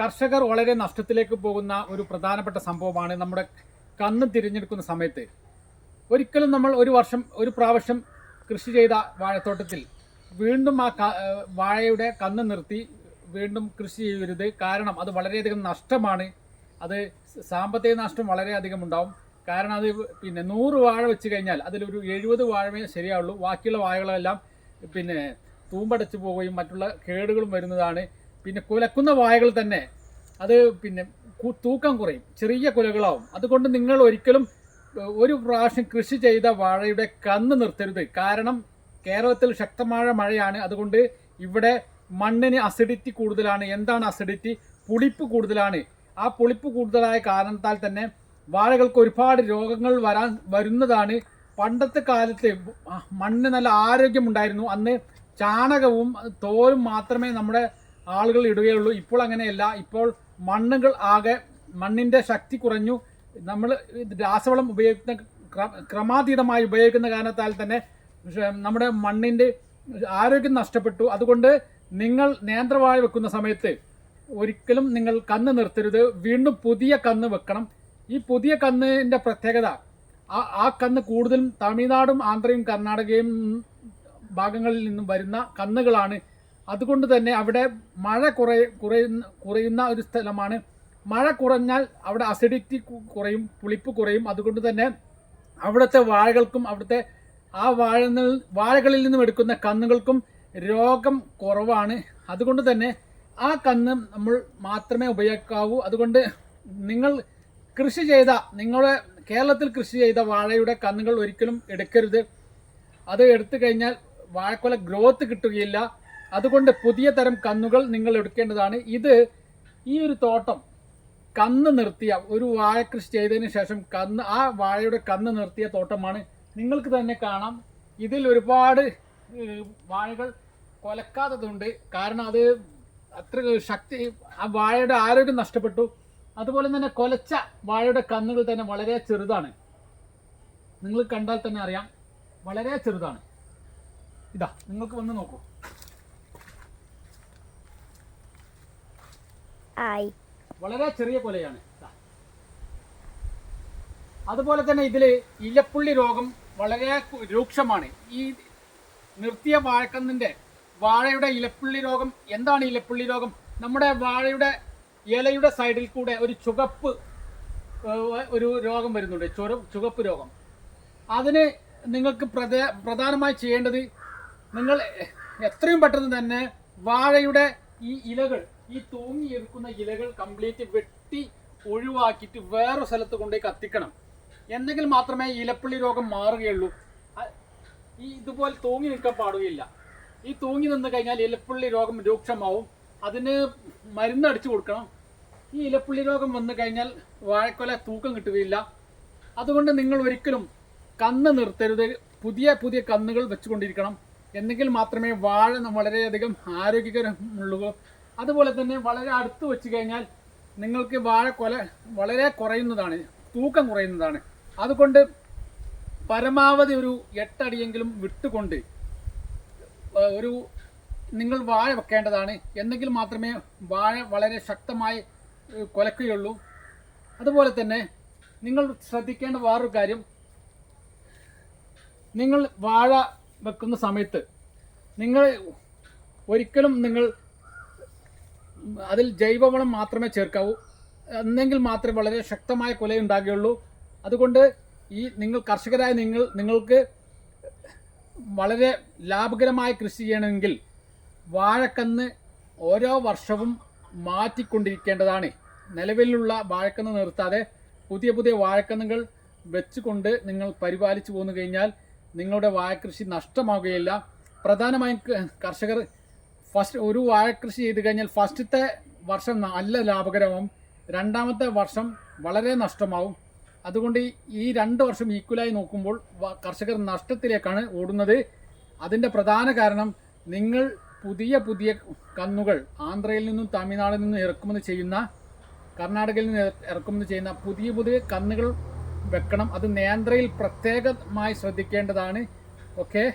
കർഷകർ വളരെ നഷ്ടത്തിലേക്ക് പോകുന്ന ഒരു പ്രധാനപ്പെട്ട സംഭവമാണ് നമ്മുടെ കന്ന് തിരഞ്ഞെടുക്കുന്ന സമയത്ത്. ഒരിക്കലും നമ്മൾ ഒരു പ്രാവശ്യം കൃഷി ചെയ്ത വാഴത്തോട്ടത്തിൽ വീണ്ടും വാഴയുടെ കന്ന് നിർത്തി വീണ്ടും കൃഷി ചെയ്യരുത്. കാരണം അത് വളരെയധികം നഷ്ടമാണ്. അത് സാമ്പത്തിക നഷ്ടം വളരെയധികം ഉണ്ടാവും. കാരണം അത് 100 വാഴ വെച്ച് കഴിഞ്ഞാൽ അതിലൊരു 70 വാഴമേ ശരിയാവുള്ളൂ. ബാക്കിയുള്ള വാഴകളെല്ലാം തൂമ്പടച്ചു പോവുകയും മറ്റുള്ള കേടുകളും വരുന്നതാണ്. കുലക്കുന്ന വാഴകൾ തന്നെ അത് തൂക്കം കുറയും, ചെറിയ കുലകളാവും. അതുകൊണ്ട് നിങ്ങൾ ഒരിക്കലും ഒരു പ്രാവശ്യം കൃഷി ചെയ്ത വാഴയുടെ കന്ന് നിർത്തരുത്. കാരണം കേരളത്തിൽ ശക്തമായ മഴയാണ്. അതുകൊണ്ട് ഇവിടെ മണ്ണിന് അസിഡിറ്റി കൂടുതലാണ്. എന്താണ് അസിഡിറ്റി? പുളിപ്പ് കൂടുതലാണ്. ആ പുളിപ്പ് കൂടുതലായ കാരണത്താൽ തന്നെ വാഴകൾക്ക് ഒരുപാട് രോഗങ്ങൾ വരുന്നതാണ്. പണ്ടത്തെ കാലത്ത് മണ്ണിന് നല്ല ആരോഗ്യമുണ്ടായിരുന്നു. അന്ന് ചാണകവും തോലും മാത്രമേ നമ്മുടെ ആളുകൾ ഇടുകയുള്ളൂ. ഇപ്പോൾ അങ്ങനെയല്ല. ഇപ്പോൾ മണ്ണിൻ്റെ ശക്തി കുറഞ്ഞു. നമ്മൾ രാസവളം ക്രമാതീതമായി ഉപയോഗിക്കുന്ന കാരണത്താൽ തന്നെ നമ്മുടെ മണ്ണിൻ്റെ ആരോഗ്യം നഷ്ടപ്പെട്ടു. അതുകൊണ്ട് നിങ്ങൾ നേന്ത്രവാഴ വെക്കുന്ന സമയത്ത് ഒരിക്കലും നിങ്ങൾ കന്ന് നിർത്തരുത്. വീണ്ടും പുതിയ കന്ന് വെക്കണം. ഈ പുതിയ കന്നിൻ്റെ പ്രത്യേകത, ആ കന്ന് കൂടുതലും തമിഴ്നാടും ആന്ധ്രയും കർണാടകയും ഭാഗങ്ങളിൽ നിന്നും വരുന്ന കന്നുകളാണ്. അതുകൊണ്ട് തന്നെ അവിടെ മഴ കുറയുന്ന ഒരു സ്ഥലമാണ്. മഴ കുറഞ്ഞാൽ അവിടെ അസിഡിറ്റി കുറയും, പുളിപ്പ് കുറയും. അതുകൊണ്ട് തന്നെ അവിടുത്തെ വാഴകൾക്കും അവിടുത്തെ ആ വാഴകളിൽ നിന്നും എടുക്കുന്ന കന്നുകൾക്കും രോഗം കുറവാണ്. അതുകൊണ്ട് തന്നെ ആ കന്ന് നമ്മൾ മാത്രമേ ഉപയോഗിക്കാവൂ. അതുകൊണ്ട് നിങ്ങൾ നിങ്ങളുടെ കേരളത്തിൽ കൃഷി ചെയ്ത വാഴയുടെ കന്നുകൾ ഒരിക്കലും എടുക്കരുത്. അത് എടുത്തു കഴിഞ്ഞാൽ വാഴക്കൊല ഗ്രോത്ത് കിട്ടുകയില്ല. അതുകൊണ്ട് പുതിയ തരം കന്നുകൾ നിങ്ങൾ എടുക്കേണ്ടതാണ്. ഈ ഒരു തോട്ടം കന്ന് നിർത്തിയ ഒരു വാഴ കൃഷി ചെയ്തതിന് ശേഷം ആ വാഴയുടെ കന്ന് നിർത്തിയ തോട്ടമാണ്. നിങ്ങൾക്ക് തന്നെ കാണാം, ഇതിൽ ഒരുപാട് വാഴകൾ കൊലക്കാത്തതുണ്ട്. കാരണം അത് അത്ര ശക്തി, ആ വാഴയുടെ ആരോഗ്യം നഷ്ടപ്പെട്ടു. അതുപോലെ തന്നെ കൊലച്ച വാഴയുടെ കന്നുകൾ തന്നെ വളരെ ചെറുതാണ്. നിങ്ങൾ കണ്ടാൽ തന്നെ അറിയാം, വളരെ ചെറുതാണ്. ഇതാ, നിങ്ങൾക്ക് വന്ന് നോക്കൂ. വളരെ ചെറിയ കൊലയാണ്. അതുപോലെ തന്നെ ഇതിൽ ഇലപ്പുള്ളി രോഗം വളരെ രൂക്ഷമാണ്. ഈ നിർത്തിയ വാഴയുടെ ഇലപ്പുള്ളി രോഗം. എന്താണ് ഇലപ്പുള്ളി രോഗം? നമ്മുടെ വാഴയുടെ ഇലയുടെ സൈഡിൽ കൂടെ ഒരു രോഗം വരുന്നുണ്ട്, ചുവപ്പ് രോഗം. അതിന് നിങ്ങൾക്ക് പ്രധാനമായി ചെയ്യേണ്ടത്, നിങ്ങൾ എത്രയും പെട്ടെന്ന് തന്നെ വാഴയുടെ ഈ ഇലകൾ, ഈ തൂങ്ങിയിരിക്കുന്ന ഇലകൾ കംപ്ലീറ്റ് വെട്ടി ഒഴിവാക്കിയിട്ട് വേറെ സ്ഥലത്ത് കൊണ്ടുപോയി കത്തിക്കണം. എന്നെങ്കിൽ മാത്രമേ ഇലപ്പുള്ളി രോഗം മാറുകയുള്ളൂ. ഇതുപോലെ തൂങ്ങി നിൽക്കാൻ പാടുകയില്ല. ഈ തൂങ്ങി നിന്ന് കഴിഞ്ഞാൽ ഇലപ്പുള്ളി രോഗം രൂക്ഷമാവും. അതിന് മരുന്നടിച്ചു കൊടുക്കണം. ഈ ഇലപ്പുള്ളി രോഗം വന്നു കഴിഞ്ഞാൽ വാഴക്കൊല തൂക്കം കിട്ടുകയില്ല. അതുകൊണ്ട് നിങ്ങൾ ഒരിക്കലും കന്ന് നിർത്തരുത്. പുതിയ കന്നുകൾ വെച്ചുകൊണ്ടിരിക്കണം. എന്നെങ്കിൽ മാത്രമേ വാഴ വളരെയധികം ആരോഗ്യകരമുള്ളൂ. അതുപോലെ തന്നെ വളരെ അടുത്ത് വെച്ച് കഴിഞ്ഞാൽ നിങ്ങൾക്ക് വാഴക്കൊല വളരെ കുറയുന്നതാണ്, തൂക്കം കുറയുന്നതാണ്. അതുകൊണ്ട് പരമാവധി ഒരു 8 അടിയെങ്കിലും വിട്ടുകൊണ്ട് നിങ്ങൾ വാഴ വെക്കേണ്ടതാണ്. എന്നെങ്കിൽ മാത്രമേ വാഴ വളരെ ശക്തമായി കൊലക്കുകയുള്ളൂ. അതുപോലെ തന്നെ നിങ്ങൾ ശ്രദ്ധിക്കേണ്ട വേറൊരു കാര്യം, നിങ്ങൾ വാഴ വെക്കുന്ന സമയത്ത് ഒരിക്കലും അതിൽ ജൈവവളം മാത്രമേ ചേർക്കാവൂ. എന്നെങ്കിൽ മാത്രമേ വളരെ ശക്തമായ കൊലയുണ്ടാകുകയുള്ളൂ. അതുകൊണ്ട് കർഷകരായ നിങ്ങൾക്ക് വളരെ ലാഭകരമായി കൃഷി ചെയ്യണമെങ്കിൽ വാഴക്കന്ന് ഓരോ വർഷവും മാറ്റിക്കൊണ്ടിരിക്കേണ്ടതാണ്. നിലവിലുള്ള വാഴക്കന്ന് നിർത്താതെ പുതിയ വാഴക്കന്നുകൾ വെച്ചുകൊണ്ട് നിങ്ങൾ പരിപാലിച്ചു പോന്നു കഴിഞ്ഞാൽ നിങ്ങളുടെ വാഴക്കൃഷി നഷ്ടമാവുകയില്ല. പ്രധാനമായും കർഷകർ ഒരു വാഴക്കൃഷി ചെയ്ത് കഴിഞ്ഞാൽ ഫസ്റ്റത്തെ വർഷം നല്ല ലാഭകരമാവും, രണ്ടാമത്തെ വർഷം വളരെ നഷ്ടമാവും. അതുകൊണ്ട് ഈ 2 വർഷം ഈക്വലായി നോക്കുമ്പോൾ കർഷകർ നഷ്ടത്തിലേക്കാണ് ഓടുന്നത്. അതിൻ്റെ പ്രധാന കാരണം നിങ്ങൾ പുതിയ കന്നുകൾ ആന്ധ്രയിൽ നിന്നും തമിഴ്നാടിൽ നിന്നും ഇറക്കുമതി ചെയ്യുന്ന, കർണാടകയിൽ നിന്ന് ഇറക്കുമതി ചെയ്യുന്ന പുതിയ കന്നുകൾ വെക്കണം. അത് നേന്ത്രയിൽ പ്രത്യേകമായി ശ്രദ്ധിക്കേണ്ടതാണ്. ഓക്കെ.